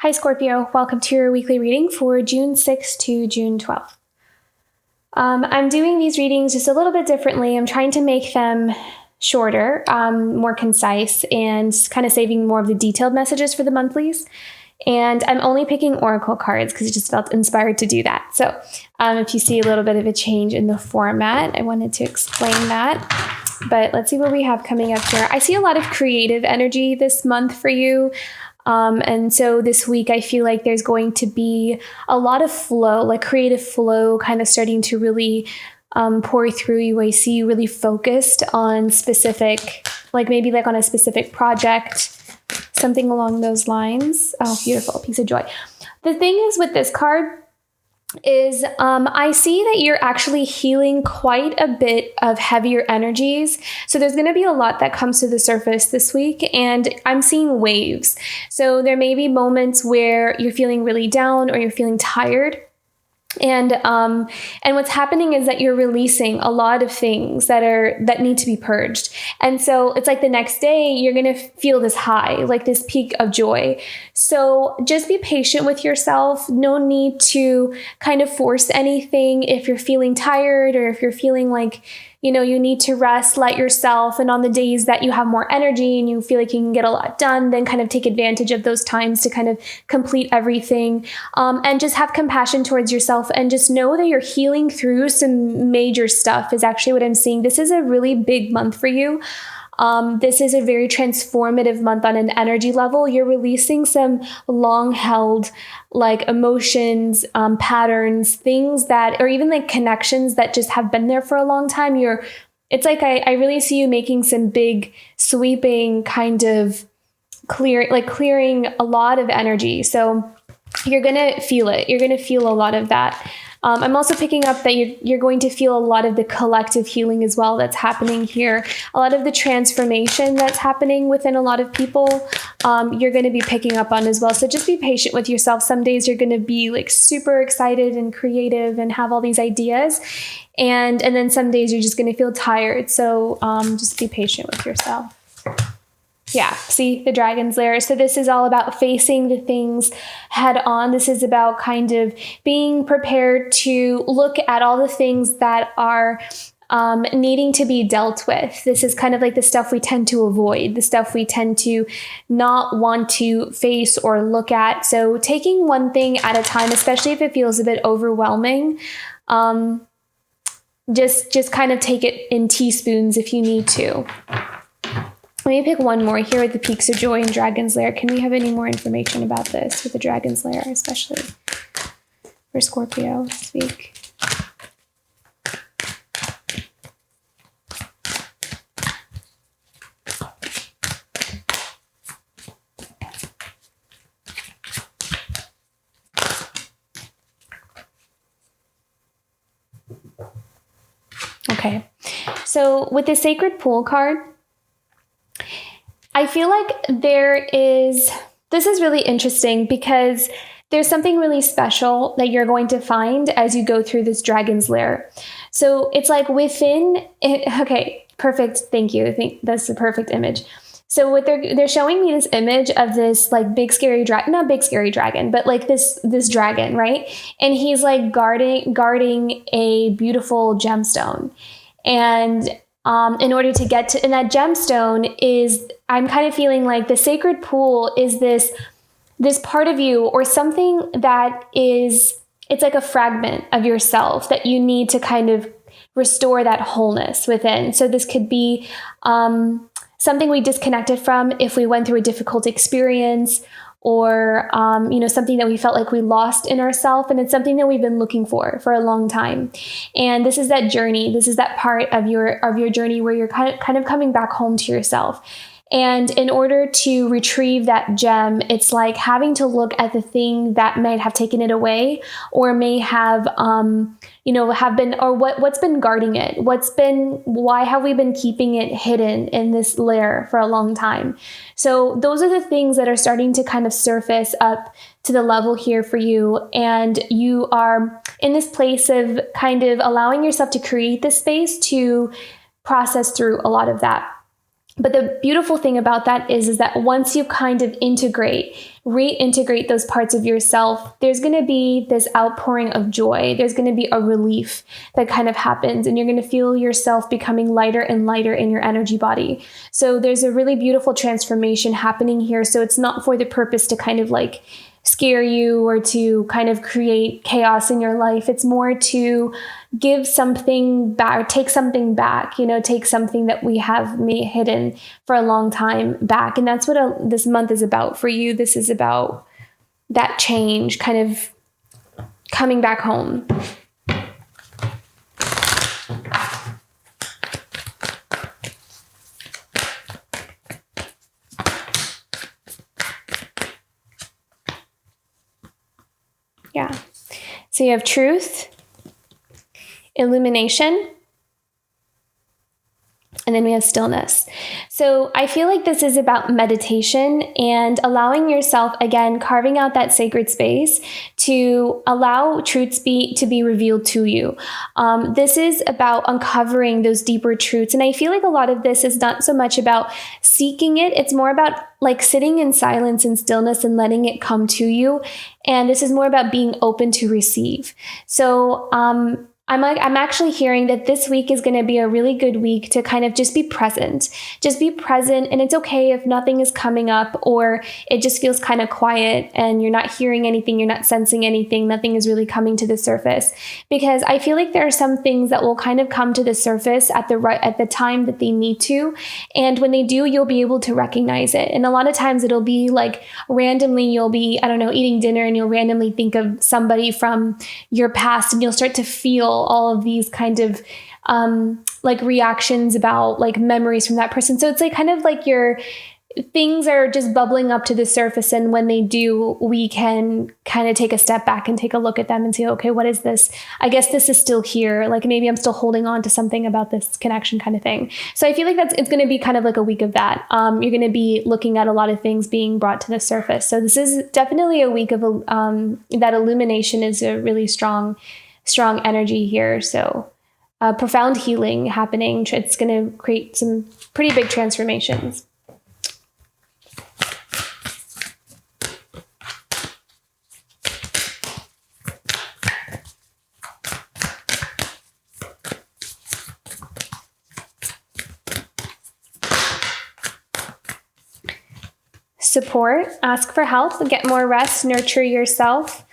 Hi, Scorpio. Welcome to your weekly reading for June 6th to June 12th. I'm doing these readings just a little bit differently. I'm trying to make them shorter, more concise, and kind of saving more of the detailed messages for the monthlies. And I'm only picking oracle cards because I just felt inspired to do that. So if you see a little bit of a change in the format, I wanted to explain that. But let's see what we have coming up here. I see a lot of creative energy this month for you. And so this week, I feel like there's going to be a lot of flow, like creative flow kind of starting to really pour through you. I see you really focused on specific, like maybe like on a specific project, something along those lines. Oh, beautiful. Piece of joy. The thing is with this card is I see that you're actually healing quite a bit of heavier energies. So there's going to be a lot that comes to the surface this week, and I'm seeing waves. So there may be moments where you're feeling really down or you're feeling tired. And what's happening is that you're releasing a lot of things that need to be purged. And so it's like the next day you're going to feel this high, like this peak of joy. So just be patient with yourself. No need to kind of force anything. If you're feeling tired or if you're feeling like, you need to rest, let yourself. And on the days that you have more energy and you feel like you can get a lot done, then kind of take advantage of those times to kind of complete everything. And just have compassion towards yourself and just know that you're healing through some major stuff is actually what I'm seeing. This is a really big month for you. This is a very transformative month on an energy level. You're releasing some long-held like emotions, patterns, things that, or even like connections that just have been there for a long time. It's like I really see you making some big sweeping kind of clearing a lot of energy. So you're going to feel it. You're going to feel a lot of that. I'm also picking up that you're going to feel a lot of the collective healing as well that's happening here. A lot of the transformation that's happening within a lot of people, you're going to be picking up on as well. So just be patient with yourself. Some days you're going to be like super excited and creative and have all these ideas. And then some days you're just going to feel tired. So just be patient with yourself. Yeah, see the dragon's lair. So this is all about facing the things head on. This is about kind of being prepared to look at all the things that are needing to be dealt with. This is kind of like the stuff we tend to avoid, the stuff we tend to not want to face or look at. So taking one thing at a time, especially if it feels a bit overwhelming, just kind of take it in teaspoons if you need to. Let me pick one more here with the Peaks of Joy and Dragon's Lair. Can we have any more information about this with the Dragon's Lair, especially for Scorpio this week? Okay, so with the Sacred Pool card, I feel like this is really interesting because there's something really special that you're going to find as you go through this Dragon's Lair. So it's like within it, okay, perfect. Thank you. I think that's the perfect image. So what they're showing me this image of this like big scary dragon, not big scary dragon, but like this dragon, right? And he's like guarding a beautiful gemstone. And in order to get to, and that gemstone is, I'm kind of feeling like the sacred pool is this part of you or something that is, it's like a fragment of yourself that you need to kind of restore that wholeness within. So this could be something we disconnected from if we went through a difficult experience, or something that we felt like we lost in ourselves, and it's something that we've been looking for a long time. And this is that journey. This is that part of your journey where you're kind of coming back home to yourself. And in order to retrieve that gem, it's like having to look at the thing that might have taken it away, or may have, have been, or what's been guarding it. Why have we been keeping it hidden in this lair for a long time? So those are the things that are starting to kind of surface up to the level here for you. And you are in this place of kind of allowing yourself to create this space to process through a lot of that. But the beautiful thing about that is that once you kind of integrate reintegrate those parts of yourself, there's going to be this outpouring of joy. There's going to be a relief that kind of happens, and you're going to feel yourself becoming lighter and lighter in your energy body. So there's a really beautiful transformation happening here. So it's not for the purpose to kind of like scare you or to kind of create chaos in your life. It's more to give something back, take something back, take something that we have hidden for a long time back. And that's what this month is about for you. This is about that change, kind of coming back home. Yeah. So you have truth, illumination, and then we have stillness. So I feel like this is about meditation and allowing yourself, again, carving out that sacred space to allow truths to be revealed to you. This is about uncovering those deeper truths. And I feel like a lot of this is not so much about seeking it. It's more about like sitting in silence and stillness and letting it come to you. And this is more about being open to receive. So, I'm actually hearing that this week is going to be a really good week to kind of just be present. Just be present, and it's okay if nothing is coming up or it just feels kind of quiet and you're not hearing anything, you're not sensing anything, nothing is really coming to the surface. Because I feel like there are some things that will kind of come to the surface at the time that they need to, and when they do, you'll be able to recognize it. And a lot of times it'll be like randomly you'll be, I don't know, eating dinner and you'll randomly think of somebody from your past, and you'll start to feel all of these kind of like reactions about like memories from that person. So it's like kind of like your things are just bubbling up to the surface. And when they do, we can kind of take a step back and take a look at them and say, okay, what is this? I guess this is still here. Like maybe I'm still holding on to something about this connection kind of thing. So I feel like it's going to be kind of like a week of that. You're going to be looking at a lot of things being brought to the surface. So this is definitely a week of that illumination is a really strong energy here. So profound healing happening. It's going to create some pretty big transformations. Support, ask for help, get more rest, nurture yourself.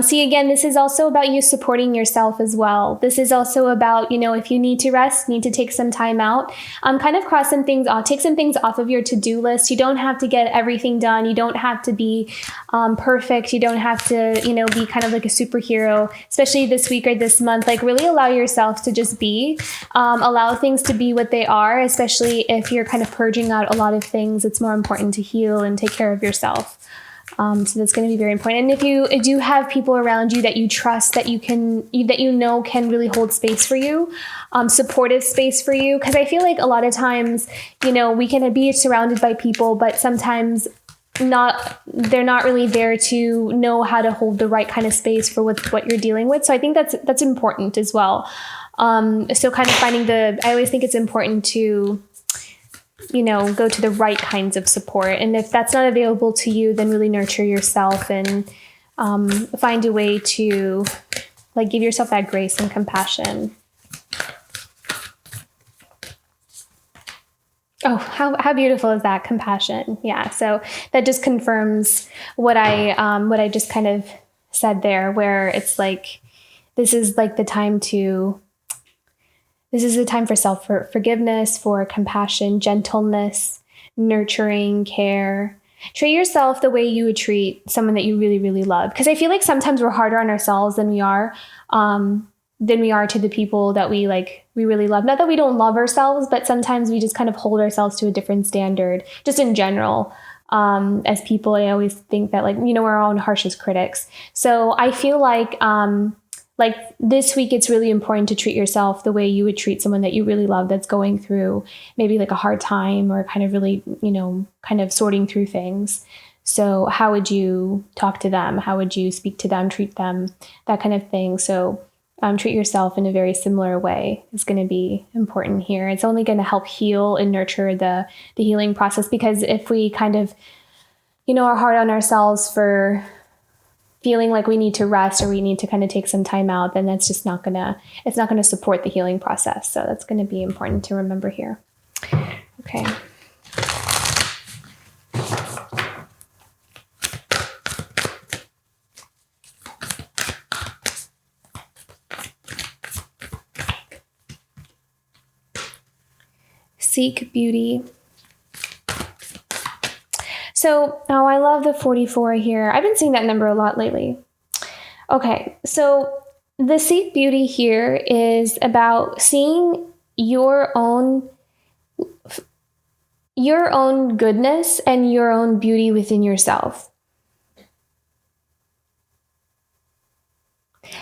See, again, this is also about you supporting yourself as well. This is also about, if you need to rest, need to take some time out, kind of cross some things off, take some things off of your to-do list. You don't have to get everything done. You don't have to be perfect. You don't have to, be kind of like a superhero, especially this week or this month. Like really allow yourself to just be, allow things to be what they are, especially if you're kind of purging out a lot of things. It's more important to heal and take care of yourself. So that's going to be very important. And if you do have people around you that you trust, that can really hold space for you, supportive space for you. Because I feel like a lot of times, we can be surrounded by people, but sometimes they're not really there to know how to hold the right kind of space for what you're dealing with. So I think that's important as well. So kind of I always think it's important to go to the right kinds of support. And if that's not available to you, then really nurture yourself and find a way to like give yourself that grace and compassion. Oh, how beautiful is that compassion? Yeah. So that just confirms what I just kind of said there, where it's like, this is the time for forgiveness, for compassion, gentleness, nurturing, care. Treat yourself the way you would treat someone that you really, really love. Because I feel like sometimes we're harder on ourselves than we are to the people that we really love. Not that we don't love ourselves, but sometimes we just kind of hold ourselves to a different standard, just in general. As people, I always think that we're our own harshest critics. So I feel like this week, it's really important to treat yourself the way you would treat someone that you really love that's going through maybe like a hard time or kind of really, kind of sorting through things. So how would you talk to them? How would you speak to them, treat them, that kind of thing? So treat yourself in a very similar way is going to be important here. It's only going to help heal and nurture the healing process, because if we kind of are hard on ourselves for feeling like we need to rest or we need to kind of take some time out, then that's just not gonna support the healing process. So that's going to be important to remember here. Okay. Seek beauty. So, I love the 44 here. I've been seeing that number a lot lately. Okay, so the seek beauty here is about seeing your own goodness and your own beauty within yourself.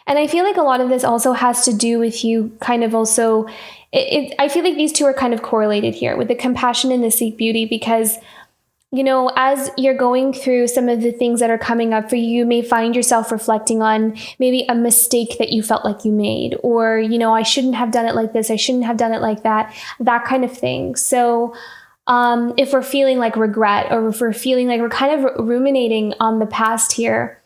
And I feel like a lot of this also has to do with you kind of also, I feel like these two are kind of correlated here with the compassion and the seek beauty, because as you're going through some of the things that are coming up for you, you may find yourself reflecting on maybe a mistake that you felt like you made, or, I shouldn't have done it like this, I shouldn't have done it like that kind of thing. So if we're feeling like regret, or if we're feeling like we're kind of ruminating on the past here,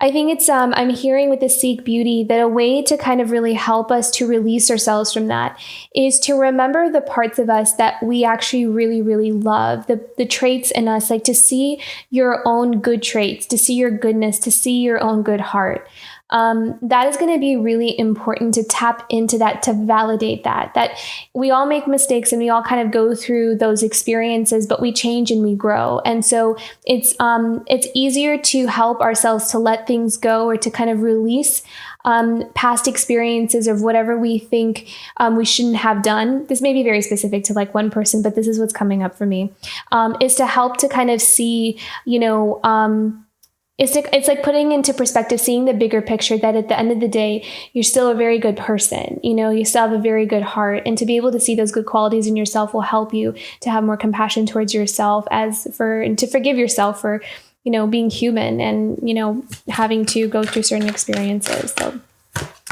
I think it's, I'm hearing with the seek beauty that a way to kind of really help us to release ourselves from that is to remember the parts of us that we actually really, really love, the traits in us, like to see your own good traits, to see your goodness, to see your own good heart. That is going to be really important to tap into that, to validate that we all make mistakes and we all kind of go through those experiences, but we change and we grow. And so it's easier to help ourselves to let things go, or to kind of release past experiences of whatever we think we shouldn't have done. This may be very specific to like one person, but this is what's coming up for me, is to help to kind of see, it's like putting into perspective, seeing the bigger picture, that at the end of the day, you're still a very good person. You still have a very good heart, and to be able to see those good qualities in yourself will help you to have more compassion towards yourself, and to forgive yourself for, being human and, having to go through certain experiences. So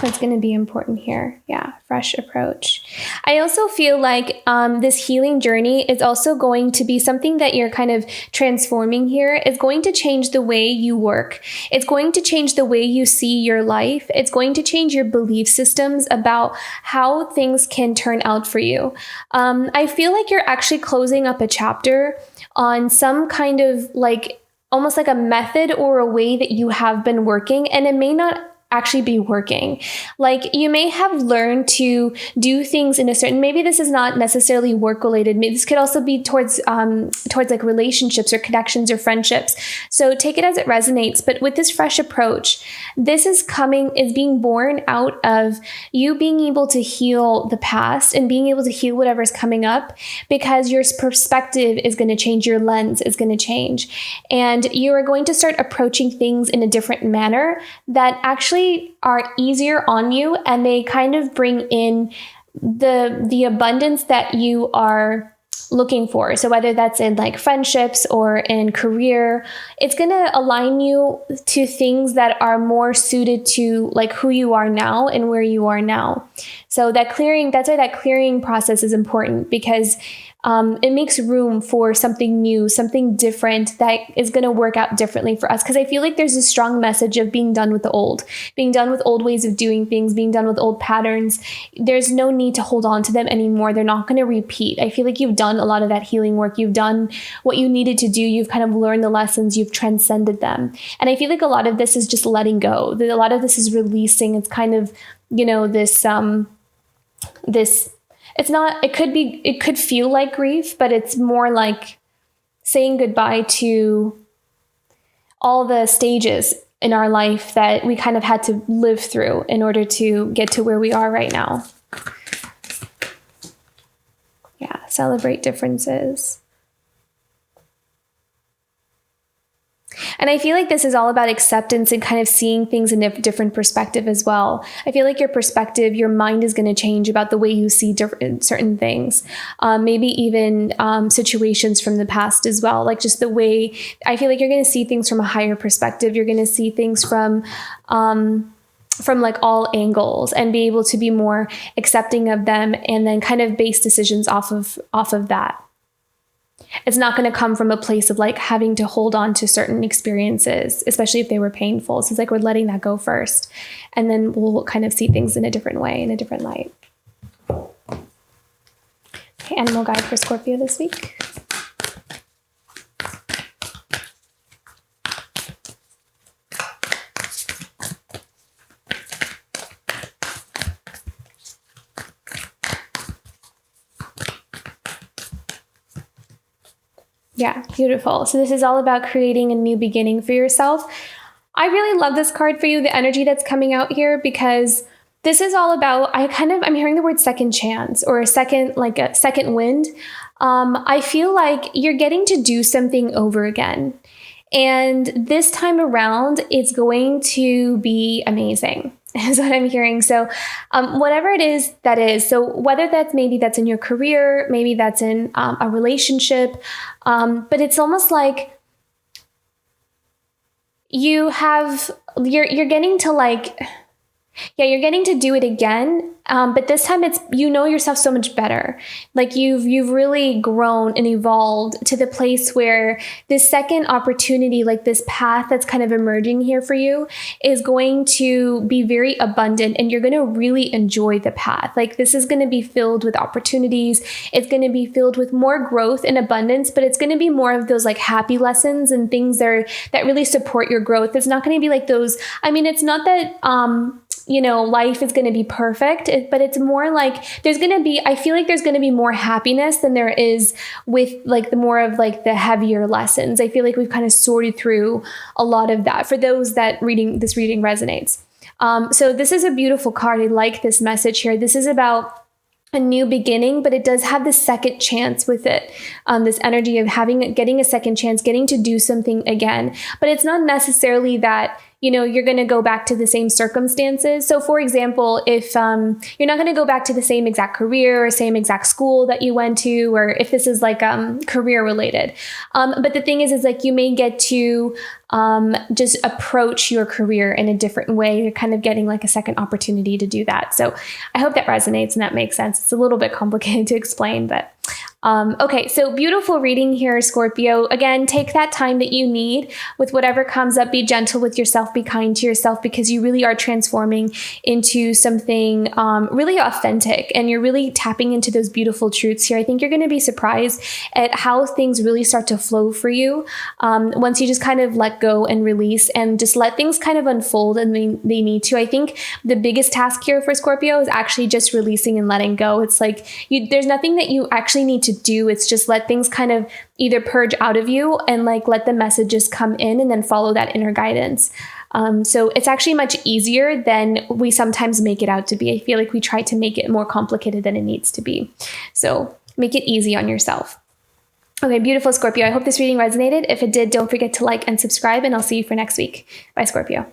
that's going to be important here. Yeah. Fresh approach. I also feel like this healing journey is also going to be something that you're kind of transforming here. It's going to change the way you work. It's going to change the way you see your life. It's going to change your belief systems about how things can turn out for you. I feel like you're actually closing up a chapter on some kind of like, almost like a method or a way that you have been working, and it may not actually be working. Like you may have learned to do things in a certain, maybe this is not necessarily work related. Maybe this could also be towards like relationships or connections or friendships. So take it as it resonates. But with this fresh approach, this is being born out of you being able to heal the past and being able to heal whatever's coming up, because your perspective is going to change, your lens is going to change. And you are going to start approaching things in a different manner that actually are easier on you, and they kind of bring in the abundance that you are looking for. So whether that's in like friendships or in career, it's going to align you to things that are more suited to like who you are now and where you are now. So that's why that clearing process is important, because it makes room for something new, something different that is going to work out differently for us. Because I feel like there's a strong message of being done with the old, being done with old ways of doing things, being done with old patterns. There's no need to hold on to them anymore. They're not going to repeat. I feel like you've done a lot of that healing work. You've done what you needed to do. You've kind of learned the lessons. You've transcended them. And I feel like a lot of this is just letting go. A lot of this is releasing. It's kind of, this it could feel like grief, but it's more like saying goodbye to all the stages in our life that we kind of had to live through in order to get to where we are right now. Yeah, celebrate differences. And I feel like this is all about acceptance and kind of seeing things in a different perspective as well. I feel like your mind is going to change about the way you see certain things. Maybe even situations from the past as well. Like just the way, I feel like you're going to see things from a higher perspective. You're going to see things from like all angles, and be able to be more accepting of them, and then kind of base decisions off of that. It's not going to come from a place of like having to hold on to certain experiences, especially if they were painful. So it's like we're letting that go first. And then we'll kind of see things in a different way, in a different light. Okay, animal guide for Scorpio this week. Yeah, beautiful. So this is all about creating a new beginning for yourself. I really love this card for you, the energy that's coming out here, because this is all about, I'm hearing the word second chance or a second wind. I feel like you're getting to do something over again. And this time around, it's going to be amazing, is what I'm hearing. So whatever it is, that is. So whether that's in your career, maybe that's in a relationship, but it's almost like you're getting to you're getting to do it again. But this time it's, you know yourself so much better. Like you've really grown and evolved to the place where this second opportunity, like this path that's kind of emerging here for you, is going to be very abundant, and you're going to really enjoy the path. Like this is going to be filled with opportunities. It's going to be filled with more growth and abundance, but it's going to be more of those like happy lessons and things that really support your growth. It's not going to be like those, it's not that, life is going to be perfect, but it's more like I feel like there's going to be more happiness than there is with like the more of like the heavier lessons. I feel like we've kind of sorted through a lot of that for those that this reading resonates. So this is a beautiful card. I like this message here. This is about a new beginning, but it does have the second chance with it. This energy of getting a second chance, getting to do something again. But it's not necessarily that you're going to go back to the same circumstances. So for example, if you're not going to go back to the same exact career or same exact school that you went to, or if this is like career related. But the thing is like you may get to just approach your career in a different way. You're kind of getting like a second opportunity to do that. So I hope that resonates and that makes sense. It's a little bit complicated to explain, but okay, so beautiful reading here, Scorpio. Again, take that time that you need with whatever comes up. Be gentle with yourself. Be kind to yourself, because you really are transforming into something really authentic, and you're really tapping into those beautiful truths here. I think you're going to be surprised at how things really start to flow for you once you just kind of let go and release and just let things kind of unfold, and they need to. I think the biggest task here for Scorpio is actually just releasing and letting go. It's like there's nothing that you actually need to do. It's just let things kind of either purge out of you and like let the messages come in, and then follow that inner guidance. So it's actually much easier than we sometimes make it out to be. I feel like we try to make it more complicated than it needs to be. So make it easy on yourself. Okay, beautiful Scorpio. I hope this reading resonated. If it did, don't forget to like and subscribe, and I'll see you for next week. Bye, Scorpio.